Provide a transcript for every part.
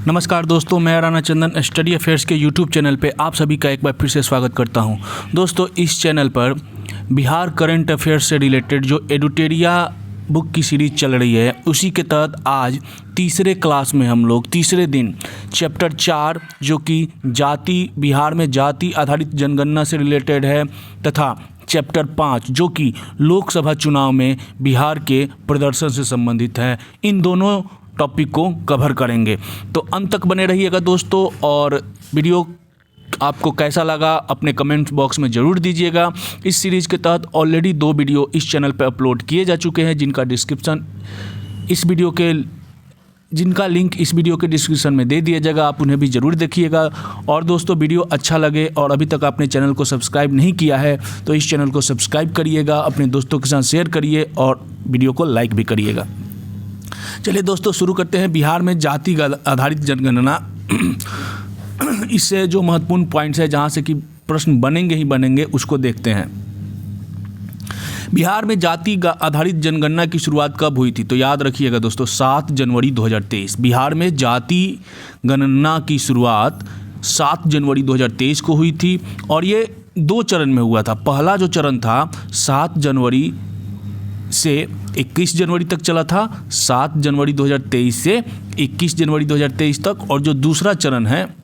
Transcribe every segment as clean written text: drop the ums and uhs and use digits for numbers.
नमस्कार दोस्तों, मैं राणा चंदन स्टडी अफेयर्स के यूट्यूब चैनल पे आप सभी का एक बार फिर से स्वागत करता हूं। दोस्तों, इस चैनल पर बिहार करंट अफेयर्स से रिलेटेड जो एडुटेरिया बुक की सीरीज़ चल रही है, उसी के तहत आज तीसरे क्लास में हम लोग तीसरे दिन चैप्टर 4 जो कि बिहार में जाति आधारित जनगणना से रिलेटेड है, तथा चैप्टर 5 जो कि लोकसभा चुनाव में बिहार के प्रदर्शन से संबंधित है, इन दोनों टॉपिक को कवर करेंगे। तो अंत तक बने रहिएगा दोस्तों, और वीडियो आपको कैसा लगा अपने कमेंट बॉक्स में ज़रूर दीजिएगा। इस सीरीज़ के तहत ऑलरेडी 2 वीडियो इस चैनल पर अपलोड किए जा चुके हैं, जिनका लिंक इस वीडियो के डिस्क्रिप्शन में दे दिया जाएगा, आप उन्हें भी ज़रूर देखिएगा। और दोस्तों, वीडियो अच्छा लगे और अभी तक आपने चैनल को सब्सक्राइब नहीं किया है तो इस चैनल को सब्सक्राइब करिएगा, अपने दोस्तों के साथ शेयर करिए और वीडियो को लाइक भी करिएगा। चलिए दोस्तों, शुरू करते हैं। बिहार में जाति आधारित जनगणना, इससे जो महत्वपूर्ण पॉइंट्स है जहाँ से कि प्रश्न बनेंगे ही बनेंगे, उसको देखते हैं। बिहार में जाति आधारित जनगणना की शुरुआत कब हुई थी? तो याद रखिएगा दोस्तों, 7 जनवरी 2023। बिहार में जाति गणना की शुरुआत 7 जनवरी 2023 को हुई थी और ये 2 चरण में हुआ था। पहला जो चरण था 7 जनवरी से 21 जनवरी तक चला था, 7 जनवरी 2023 से 21 जनवरी 2023 तक, और जो दूसरा चरण है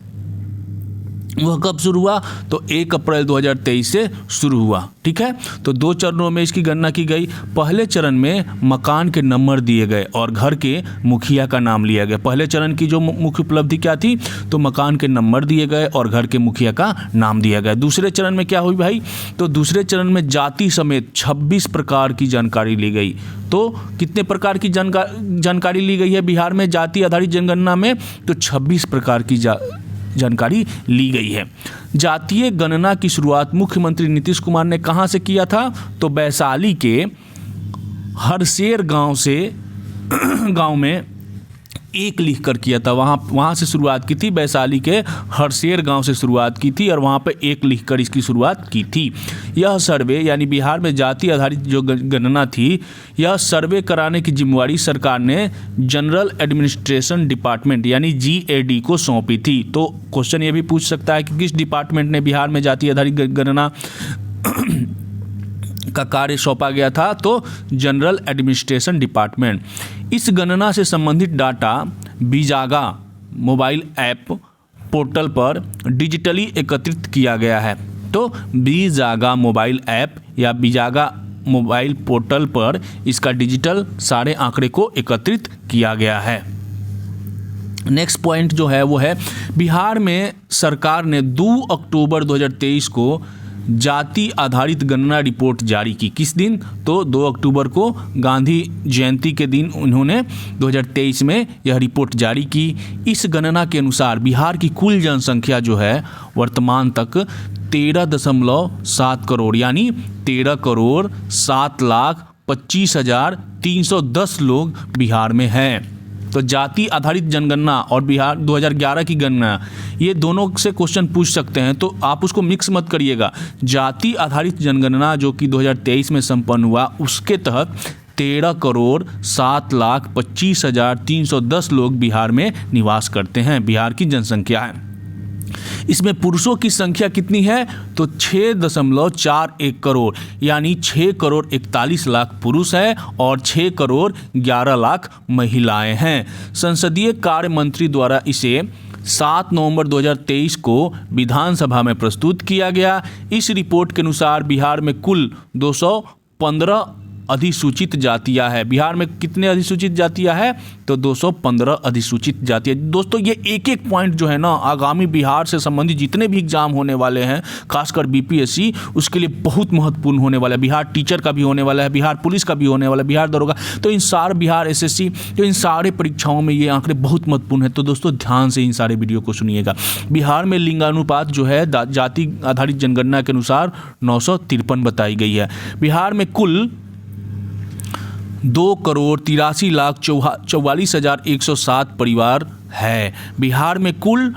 वह कब शुरू हुआ? तो 1 अप्रैल 2023 से शुरू हुआ। ठीक है, तो 2 चरणों में इसकी गणना की गई। पहले चरण में मकान के नंबर दिए गए और घर के मुखिया का नाम लिया गया। पहले चरण की जो मुख्य उपलब्धि क्या थी? तो मकान के नंबर दिए गए और घर के मुखिया का नाम दिया गया। दूसरे चरण में क्या हुई भाई? तो दूसरे चरण में जाति समेत 26 प्रकार की जानकारी ली गई। तो कितने प्रकार की जानकारी ली गई है बिहार में जाति आधारित जनगणना में? तो 26 प्रकार की जानकारी ली गई है। जातीय गणना की शुरुआत मुख्यमंत्री नीतीश कुमार ने कहां से किया था? तो वैशाली के हरसेर गांव में एक लिख कर किया था। वहाँ से शुरुआत की थी। वैशाली के हरसेर गांव से शुरुआत की थी और वहाँ पे एक लिख कर इसकी शुरुआत की थी। यह सर्वे यानी बिहार में जाति आधारित जो गणना थी, यह सर्वे कराने की जिम्मेवारी सरकार ने जनरल एडमिनिस्ट्रेशन डिपार्टमेंट यानी GAD को सौंपी थी। तो क्वेश्चन ये भी पूछ सकता है कि किस डिपार्टमेंट ने बिहार में जाति आधारित गणना का कार्य सौंपा गया था? तो जनरल एडमिनिस्ट्रेशन डिपार्टमेंट। इस गणना से संबंधित डाटा बिजागा मोबाइल ऐप पोर्टल पर डिजिटली एकत्रित किया गया है। तो बिजागा मोबाइल ऐप या बिजागा मोबाइल पोर्टल पर इसका डिजिटल सारे आंकड़े को एकत्रित किया गया है। नेक्स्ट पॉइंट जो है वो है, बिहार में सरकार ने 2 अक्टूबर 2023 को जाति आधारित गणना रिपोर्ट जारी की। किस दिन? तो 2 अक्टूबर को गांधी जयंती के दिन उन्होंने 2023 में यह रिपोर्ट जारी की। इस गणना के अनुसार बिहार की कुल जनसंख्या जो है वर्तमान तक 13.7 करोड़ यानी 13,07,25,310 लोग बिहार में हैं। तो जाति आधारित जनगणना और बिहार 2011 की गणना, ये दोनों से क्वेश्चन पूछ सकते हैं, तो आप उसको मिक्स मत करिएगा। जाति आधारित जनगणना जो कि 2023 में संपन्न हुआ, उसके तहत 13,07,25,310 लोग बिहार में निवास करते हैं। बिहार की जनसंख्या है। इसमें पुरुषों की संख्या कितनी है? तो 6.41 करोड़ यानी 6 करोड़ 41 लाख पुरुष है और 6 करोड़ 11 लाख महिलाएं हैं। संसदीय कार्य मंत्री द्वारा इसे 7 नवंबर 2023 को विधानसभा में प्रस्तुत किया गया। इस रिपोर्ट के अनुसार बिहार में कुल 215 अधिसूचित जातियां है। बिहार में कितने अधिसूचित जातियां है? तो 215 अधिसूचित जातियां। दोस्तों, ये एक पॉइंट जो है ना, आगामी बिहार से संबंधित जितने भी एग्जाम होने वाले हैं, खासकर BPSC, उसके लिए बहुत महत्वपूर्ण होने वाला है। बिहार टीचर का भी होने वाला है, बिहार पुलिस का भी होने वाला है, बिहार दरोगा, तो इन सारे बिहार SSC, तो इन सारे परीक्षाओं में ये आंकड़े बहुत महत्वपूर्ण है। तो दोस्तों, ध्यान से इन सारे वीडियो को सुनिएगा। बिहार में लिंगानुपात जो है जाति आधारित जनगणना के अनुसार 953 बताई गई है। बिहार में कुल 2,83,44,107 परिवार है। बिहार में कुल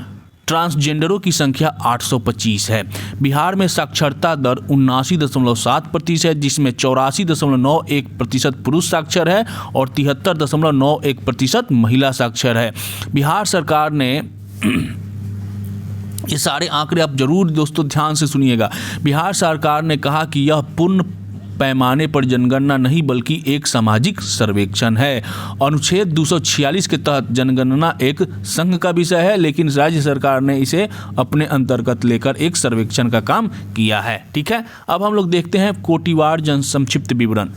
ट्रांसजेंडरों की संख्या 825 है। बिहार में साक्षरता दर 79.7% जिसमें 84.91% पुरुष साक्षर है और 73.91% महिला साक्षर है। बिहार सरकार ने ये सारे आंकड़े आप जरूर दोस्तों ध्यान से सुनिएगा। बिहार सरकार ने कहा कि यह पूर्ण पैमाने पर जनगणना नहीं बल्कि एक सामाजिक सर्वेक्षण है। अनुच्छेद 246 के तहत जनगणना एक संघ का विषय है, लेकिन राज्य सरकार ने इसे अपने अंतर्गत लेकर एक सर्वेक्षण का काम किया है। ठीक है, अब हम लोग देखते हैं कोटिवार जनसंक्षिप्त विवरण।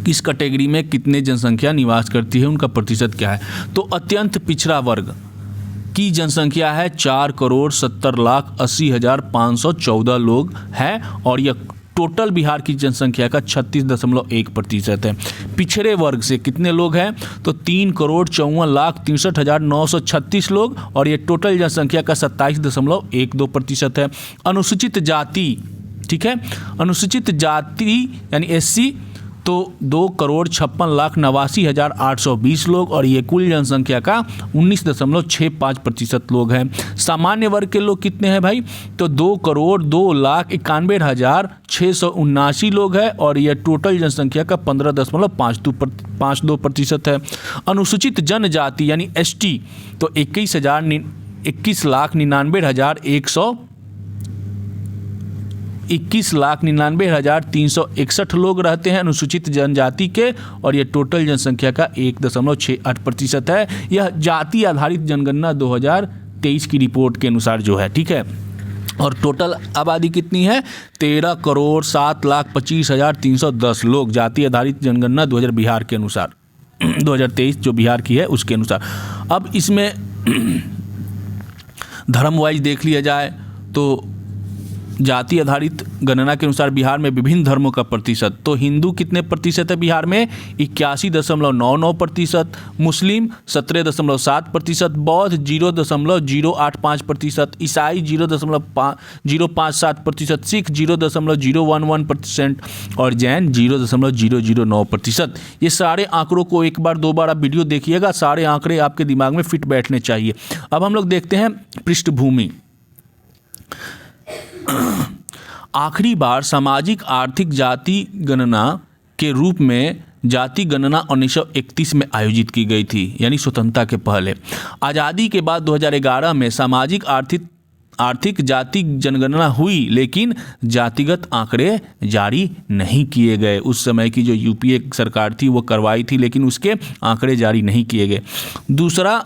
किस कैटेगरी में कितने जनसंख्या निवास करती है, उनका प्रतिशत क्या है। तो अत्यंत पिछड़ा वर्ग की जनसंख्या है 4,70,80,514 लोग हैं और यह टोटल बिहार की जनसंख्या का 36.1% है। पिछड़े वर्ग से कितने लोग हैं, तो 3,54,63,936 लोग और ये टोटल जनसंख्या का 27.12% है। अनुसूचित जाति, ठीक है, अनुसूचित जाति यानी SC तो 2,56,89,820 लोग और ये कुल जनसंख्या का 19.65% लोग हैं। सामान्य वर्ग के लोग कितने हैं भाई, तो 2,02,91,679 लोग हैं और ये टोटल जनसंख्या का 15.52% है। अनुसूचित जनजाति यानी ST तो 21,99,361 लोग रहते हैं अनुसूचित जनजाति के और ये टोटल जनसंख्या का 1.68% है। यह जाति आधारित जनगणना 2023 की रिपोर्ट के अनुसार जो है, ठीक है। और टोटल आबादी कितनी है, 13,07,25,310 लोग जाति आधारित जनगणना 2000 बिहार के अनुसार 2023 जो बिहार की है उसके अनुसार। अब इसमें धर्म वाइज देख लिया जाए तो जाति आधारित गणना के अनुसार बिहार में विभिन्न धर्मों का प्रतिशत, तो हिंदू कितने प्रतिशत है बिहार में, 81.99%, मुस्लिम 17.7%, बौद्ध 0.085%, ईसाई 0.057%, सिख 0.011% और जैन 0.009%। ये सारे आंकड़ों को एक बार दो बार आप वीडियो देखिएगा, सारे आंकड़े आपके दिमाग में फिट बैठने चाहिए। अब हम लोग देखते हैं पृष्ठभूमि। आखिरी बार सामाजिक आर्थिक जाति गणना के रूप में जाति गणना 1931 में आयोजित की गई थी, यानी स्वतंत्रता के पहले। आज़ादी के बाद 2011 में सामाजिक आर्थिक जाति जनगणना हुई, लेकिन जातिगत आंकड़े जारी नहीं किए गए। उस समय की जो UPA सरकार थी वो करवाई थी, लेकिन उसके आंकड़े जारी नहीं किए गए। दूसरा,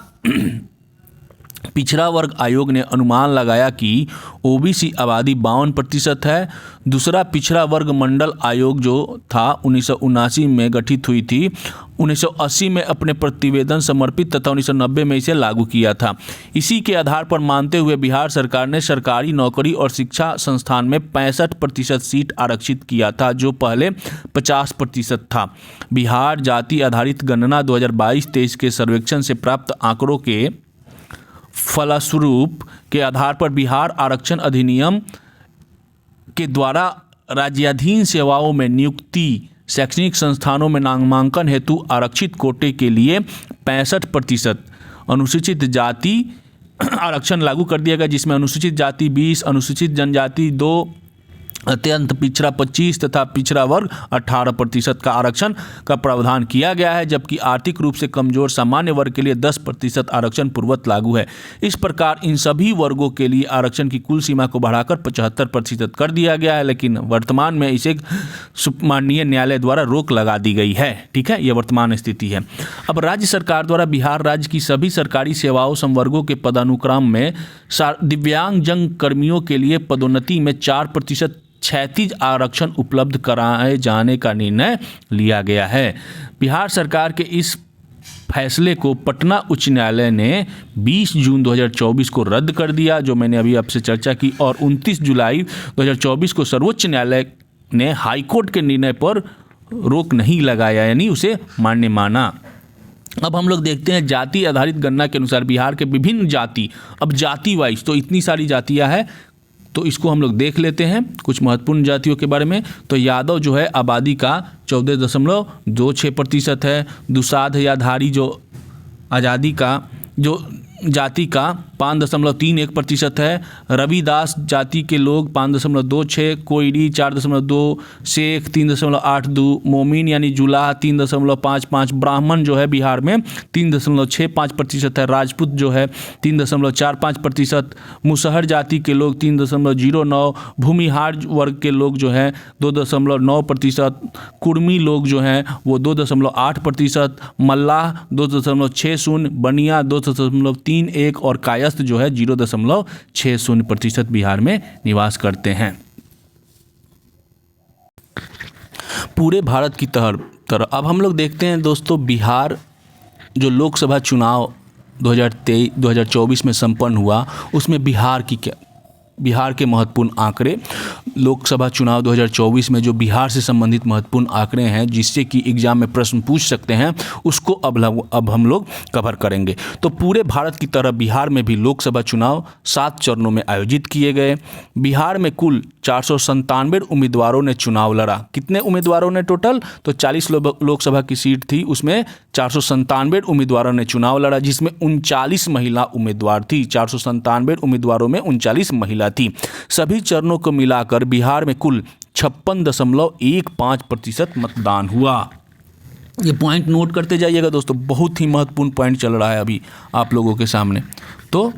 पिछड़ा वर्ग आयोग ने अनुमान लगाया कि OBC आबादी 52% है। दूसरा, पिछड़ा वर्ग मंडल आयोग जो था 1979 में गठित हुई थी, 1980 में अपने प्रतिवेदन समर्पित तथा 1990 में इसे लागू किया था। इसी के आधार पर मानते हुए बिहार सरकार ने सरकारी नौकरी और शिक्षा संस्थान में 65% सीट आरक्षित किया था, जो पहले 50% था। बिहार जाति आधारित गणना 2022-23 के सर्वेक्षण से प्राप्त आंकड़ों के फलस्वरूप के आधार पर बिहार आरक्षण अधिनियम के द्वारा राज्याधीन सेवाओं में नियुक्ति, शैक्षणिक संस्थानों में नामांकन हेतु आरक्षित कोटे के लिए 65% अनुसूचित जाति आरक्षण लागू कर दिया गया, जिसमें अनुसूचित जाति 20, अनुसूचित जनजाति 2, अत्यंत पिछड़ा 25 तथा पिछड़ा वर्ग 18% का आरक्षण का प्रावधान किया गया है, जबकि आर्थिक रूप से कमजोर सामान्य वर्ग के लिए 10% आरक्षण पूर्ववत लागू है। इस प्रकार इन सभी वर्गों के लिए आरक्षण की कुल सीमा को बढ़ाकर 75% कर दिया गया है, लेकिन वर्तमान में इसे माननीय न्यायालय द्वारा रोक लगा दी गई है। ठीक है, यह वर्तमान स्थिति है। अब राज्य सरकार द्वारा बिहार राज्य की सभी सरकारी सेवाओं संवर्गों के पदानुक्रम में दिव्यांगजन कर्मियों के लिए पदोन्नति में 4% क्षैतिज आरक्षण उपलब्ध कराए जाने का निर्णय लिया गया है। बिहार सरकार के इस फैसले को पटना उच्च न्यायालय ने 20 जून 2024 को रद्द कर दिया, जो मैंने अभी आपसे चर्चा की, और 29 जुलाई 2024 को सर्वोच्च न्यायालय ने हाईकोर्ट के निर्णय पर रोक नहीं लगाया, यानी उसे मान्य माना। अब हम लोग देखते हैं जाति आधारित गणना के अनुसार बिहार के विभिन्न जाति, अब जाति वाइज तो इतनी सारी जातियां हैं, तो इसको हम लोग देख लेते हैं कुछ महत्वपूर्ण जातियों के बारे में। तो यादव जो है आबादी का 14.26% है। दुसाध या धारी जो आज़ादी का जो जाति का 5.31% है, रविदास जाति के लोग 5.26, कोयरी 4.2, शेख 3.82, मोमिन यानी जुलाह 3.55, ब्राह्मण जो है बिहार में 3.65% है, राजपूत जो है 3.45%, मुसहर जाति के लोग 3.09, भूमिहार वर्ग के लोग जो है 2.9%, कुर्मी लोग जो हैं वो 2.8%, मल्लाह 2.60, बनिया 2.31 और कायस्थ जो है 0.60% बिहार में निवास करते हैं। पूरे भारत की तरह अब हम लोग देखते हैं दोस्तों, बिहार जो लोकसभा चुनाव 2024 में संपन्न हुआ उसमें बिहार के महत्वपूर्ण आंकड़े, लोकसभा चुनाव 2024 में जो बिहार से संबंधित महत्वपूर्ण आंकड़े हैं जिससे कि एग्जाम में प्रश्न पूछ सकते हैं, उसको अब हम लोग कवर करेंगे। तो पूरे भारत की तरह बिहार में भी लोकसभा चुनाव 7 चरणों में आयोजित किए गए। बिहार में कुल 497 उम्मीदवारों ने चुनाव लड़ा। कितने उम्मीदवारों ने टोटल? तो 40 लोकसभा की सीट थी, उसमें 497 उम्मीदवारों ने चुनाव लड़ा, जिसमें 39 महिला उम्मीदवार थी। 497 उम्मीदवारों में 39 महिला थी। सभी चरणों को मिलाकर बिहार में कुल 56.15% मतदान हुआ। ये पॉइंट नोट करते जाइएगा दोस्तों, बहुत ही महत्वपूर्ण पॉइंट चल रहा है अभी आप लोगों के सामने। तो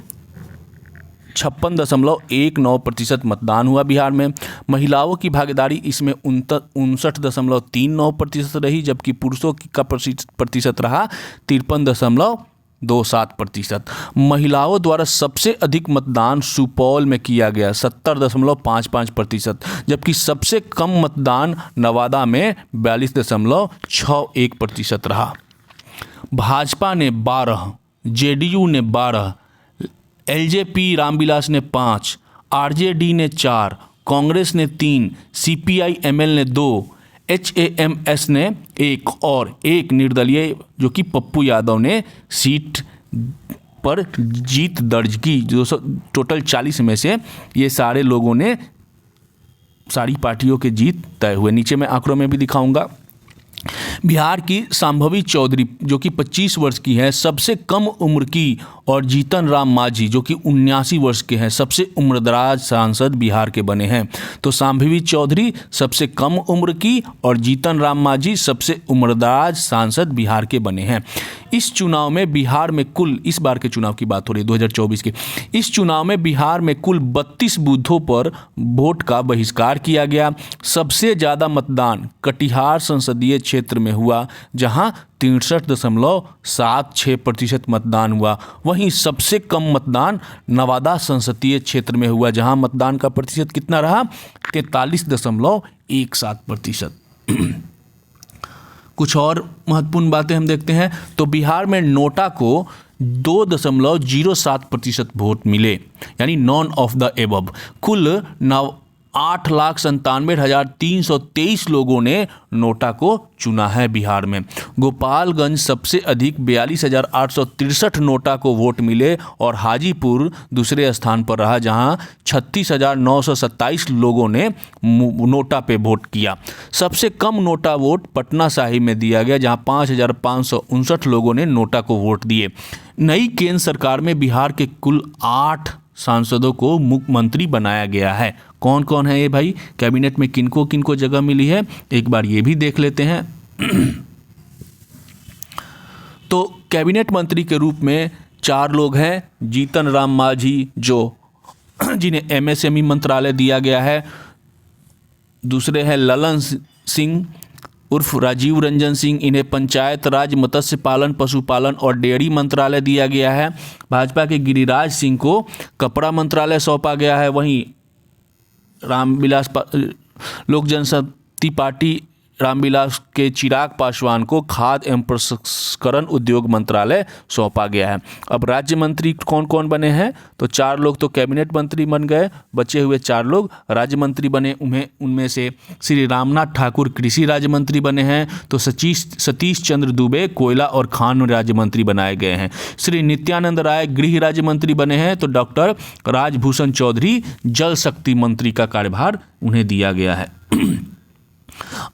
56.19% मतदान हुआ बिहार में। महिलाओं की भागीदारी इसमें 59.39% रही, जबकि पुरुषों का प्रतिशत रहा 53.27%। महिलाओं द्वारा सबसे अधिक मतदान सुपौल में किया गया 70.55%, जबकि सबसे कम मतदान नवादा में 42.61% रहा। भाजपा ने 12, जेडीयू ने 12, एलजेपी रामविलास ने 5, आरजेडी ने 4, कांग्रेस ने 3, सीपीआई-एमएल ने 2, एचएएमएस ने 1 और एक निर्दलीय जो कि पप्पू यादव ने सीट पर जीत दर्ज की। जो टोटल 40 में से ये सारे लोगों ने, सारी पार्टियों के जीत तय हुए। नीचे मैं आंकड़ों में भी दिखाऊंगा। बिहार की शांभवी चौधरी जो कि 25 वर्ष की हैं, सबसे कम उम्र की, और जीतन राम मांझी जो कि 79 वर्ष के हैं, सबसे उम्रदराज सांसद बिहार के बने हैं। तो शांभवी चौधरी सबसे कम उम्र की और जीतन राम मांझी सबसे उम्रदराज सांसद बिहार के बने हैं। इस चुनाव में बिहार में कुल, इस बार के चुनाव की बात हो रही है 2024 के, इस चुनाव में बिहार में कुल 32 बूथों पर वोट का बहिष्कार किया गया। सबसे ज़्यादा मतदान कटिहार संसदीय क्षेत्र में हुआ, जहां 63.76% मतदान हुआ। वहीं सबसे कम मतदान नवादा संसदीय क्षेत्र में हुआ, जहां मतदान का प्रतिशत कितना रहा? 43.17%। कुछ और महत्वपूर्ण बातें हम देखते हैं। तो बिहार में नोटा को 2.07% वोट मिले, यानी नॉन ऑफ द एबव। कुल 8,97,323 लोगों ने नोटा को चुना है बिहार में। गोपालगंज सबसे अधिक 42,863 नोटा को वोट मिले और हाजीपुर दूसरे स्थान पर रहा, जहां 36,927 लोगों ने नोटा पे वोट किया। सबसे कम नोटा वोट पटना साहिब में दिया गया, जहां 5,559 लोगों ने नोटा को वोट दिए। नई केंद्र सरकार में बिहार के कुल 8 सांसदों को मुख्यमंत्री बनाया गया है। कौन कौन है ये भाई? कैबिनेट में किनको किनको जगह मिली है, एक बार ये भी देख लेते हैं। तो कैबिनेट मंत्री के रूप में 4 लोग हैं। जीतन राम मांझी जिन्हें एमएसएमई मंत्रालय दिया गया है। दूसरे हैं ललन सिंह उर्फ राजीव रंजन सिंह, इन्हें पंचायत राज, मत्स्य पालन, पशुपालन और डेयरी मंत्रालय दिया गया है। भाजपा के गिरिराज सिंह को कपड़ा मंत्रालय सौंपा गया है। वहीं लोक जनशक्ति पार्टी रामविलास के चिराग पासवान को खाद्य एवं प्रसंस्करण उद्योग मंत्रालय सौंपा गया है। अब राज्य मंत्री कौन कौन बने हैं? तो 4 लोग तो कैबिनेट मंत्री बन गए, बचे हुए 4 लोग राज्य मंत्री बने। उनमें से श्री रामनाथ ठाकुर कृषि राज्य मंत्री बने हैं, तो सतीश चंद्र दुबे कोयला और खान राज्य मंत्री बनाए गए हैं। श्री नित्यानंद राय गृह राज्य मंत्री बने हैं, तो डॉक्टर राजभूषण चौधरी जल शक्ति मंत्री का कार्यभार उन्हें दिया गया है।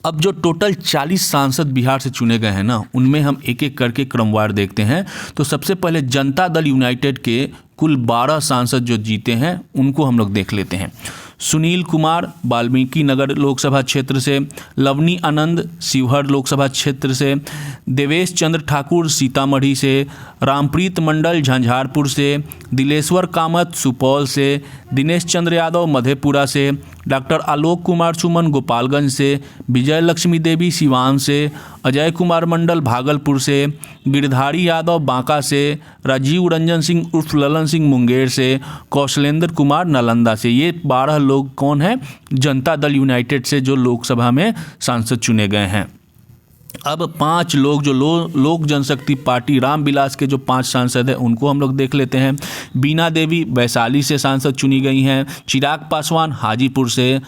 अब जो टोटल 40 सांसद बिहार से चुने गए हैं ना, उनमें हम एक एक करके क्रमवार देखते हैं। तो सबसे पहले जनता दल यूनाइटेड के कुल 12 सांसद जो जीते हैं उनको हम लोग देख लेते हैं। सुनील कुमार वाल्मीकि नगर लोकसभा क्षेत्र से, लवनी आनंद शिवहर लोकसभा क्षेत्र से, देवेश चंद्र ठाकुर सीतामढ़ी से, रामप्रीत मंडल झंझारपुर से, दिलेश्वर कामत सुपौल से, दिनेश चंद्र यादव मधेपुरा से, डॉक्टर आलोक कुमार सुमन गोपालगंज से, विजय लक्ष्मी देवी सिवान से, अजय कुमार मंडल भागलपुर से, गिरधारी यादव बांका से, राजीव रंजन सिंह उर्फ ललन सिंह मुंगेर से, कौशलेंद्र कुमार नालंदा से। ये 12 लोग कौन हैं? जनता दल यूनाइटेड से जो लोकसभा में सांसद चुने गए हैं। अब 5 लोग जो लोक जनशक्ति पार्टी रामविलास के जो 5 सांसद हैं उनको हम लोग देख लेते हैं। बीना देवी वैशाली से सांसद चुनी गई हैं। चिराग पासवान हाजीपुर से,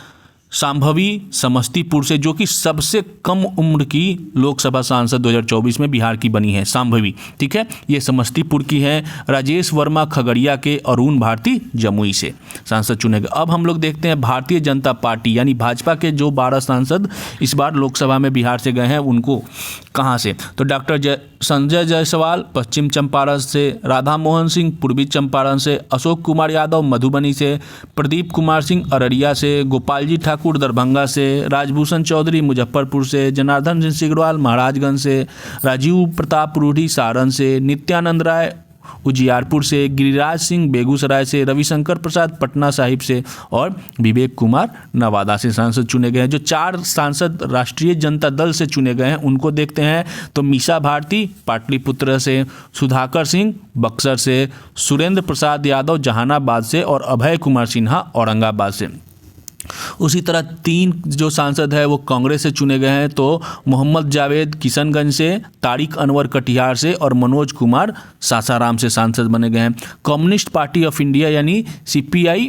शांभवी समस्तीपुर से, जो कि सबसे कम उम्र की लोकसभा सांसद 2024 में बिहार की बनी है, शांभवी, ठीक है, ये समस्तीपुर की है। राजेश वर्मा खगड़िया के, अरुण भारती जमुई से सांसद चुने गए। अब हम लोग देखते हैं भारतीय जनता पार्टी यानी भाजपा के जो 12 सांसद इस बार लोकसभा में बिहार से गए हैं उनको कहाँ से। तो डॉक्टर संजय जायसवाल पश्चिम चंपारण से, राधा मोहन सिंह पूर्वी चंपारण से, अशोक कुमार यादव मधुबनी से, प्रदीप कुमार सिंह अररिया से, गोपाल जी ठाकुर दरभंगा से, राजभूषण चौधरी मुजफ्फरपुर से, जनार्दन सिंह सिग्रवाल महाराजगंज से, राजीव प्रताप रूढ़ी सारण से, नित्यानंद राय उजियारपुर से, गिरिराज सिंह बेगूसराय से, रविशंकर प्रसाद पटना साहिब से और विवेक कुमार नवादा से सांसद चुने गए हैं। जो 4 सांसद राष्ट्रीय जनता दल से चुने गए हैं उनको देखते हैं। तो मीसा भारती पाटलिपुत्र से, सुधाकर सिंह बक्सर से, सुरेंद्र प्रसाद यादव जहानाबाद से और अभय कुमार सिन्हा औरंगाबाद से। उसी तरह 3 जो सांसद है वो कांग्रेस से चुने गए हैं। तो मोहम्मद जावेद किशनगंज से, तारिक अनवर कटिहार से और मनोज कुमार सासाराम से सांसद बने गए हैं। कम्युनिस्ट पार्टी ऑफ इंडिया यानी CPI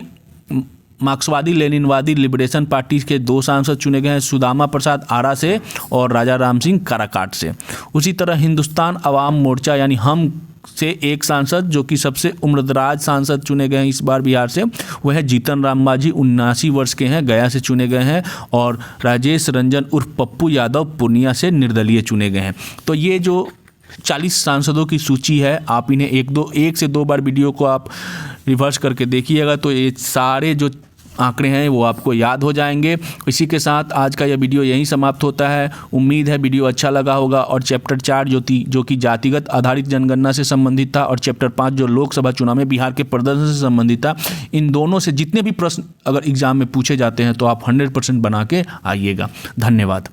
मार्क्सवादी लेनिनवादी लिबरेशन पार्टी के 2 सांसद चुने गए हैं, सुदामा प्रसाद आरा से और राजा राम सिंह काराकाट से। उसी तरह हिंदुस्तान अवाम मोर्चा यानी हम से 1 सांसद जो कि सबसे उम्रदराज सांसद चुने गए हैं इस बार बिहार से, वह है जीतन राम मांझी, 79 वर्ष के हैं, गया से चुने गए हैं। और राजेश रंजन उर्फ पप्पू यादव पूर्णिया से निर्दलीय चुने गए हैं। तो ये जो 40 सांसदों की सूची है, आप इन्हें 1 से 2 बार वीडियो को आप रिवर्स करके देखिएगा तो ये सारे जो आंकड़े हैं वो आपको याद हो जाएंगे। इसी के साथ आज का यह वीडियो यहीं समाप्त होता है। उम्मीद है वीडियो अच्छा लगा होगा। और चैप्टर 4 जो कि जातिगत आधारित जनगणना से संबंधित था और चैप्टर 5 जो लोकसभा चुनाव में बिहार के प्रदर्शन से संबंधित था, इन दोनों से जितने भी प्रश्न अगर एग्जाम में पूछे जाते हैं तो आप 100% बना के आइएगा। धन्यवाद।